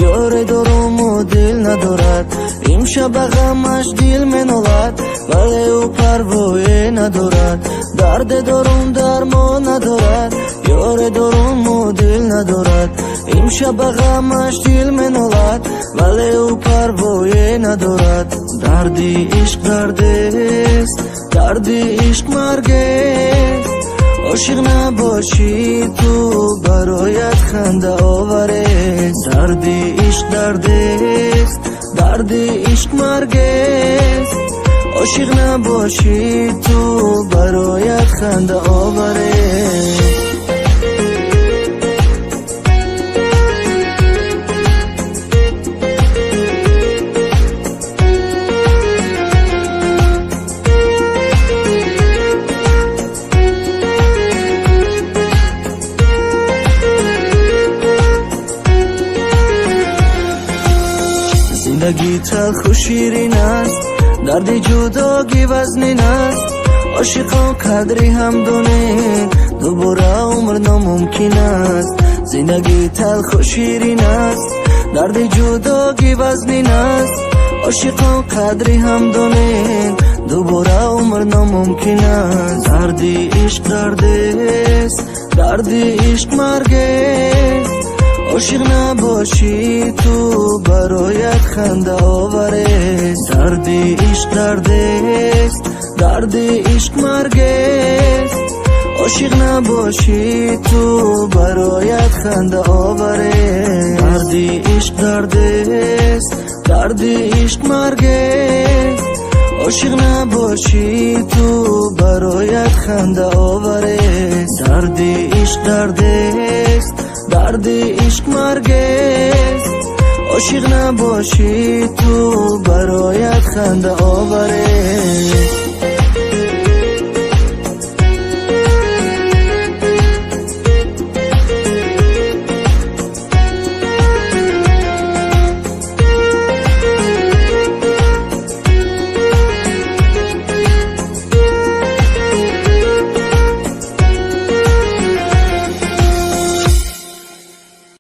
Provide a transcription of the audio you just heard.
یار دارم و دل ندارد، امشب غمش دل منالد ولی او پروای ندارد. درد دارم درمان ندارد، یار دارم و دل ندارد، امشب غمش دل منالد ولی او پروای ندارد. دردی عشق درد است، دردی عشق مرگ است، عاشق نباشی تو برایت خنده آوره. دردی عشق درد است، دردی عشق مرگ است، عاشق نباشی تو برایت خنده آوره. زندگی تلخ و شیرین است، درد جداگی وزنین است، عاشقان قدری هم دونه دوباره عمر ناممکن است. زندگی تلخ و شیرین است، درد جداگی وزنین است، عاشقان قدری هم دونه دوباره عمر ناممکن است. دردی عشق درد است، دردی عشق مرگ است، عاشق نباشی تو برایت خنده آوره. دردی عشق درد است، دردی عشق مرگ است، عاشق نباشی تو برایت خنده آوره. دردی عشق درد است، دردی عشق مرگ است، عاشق نباشی تو برایت خنده آوره. دردی عشق درد است، دردی عشق مرگ است، عاشق نباشی تو برایت خنده آوره.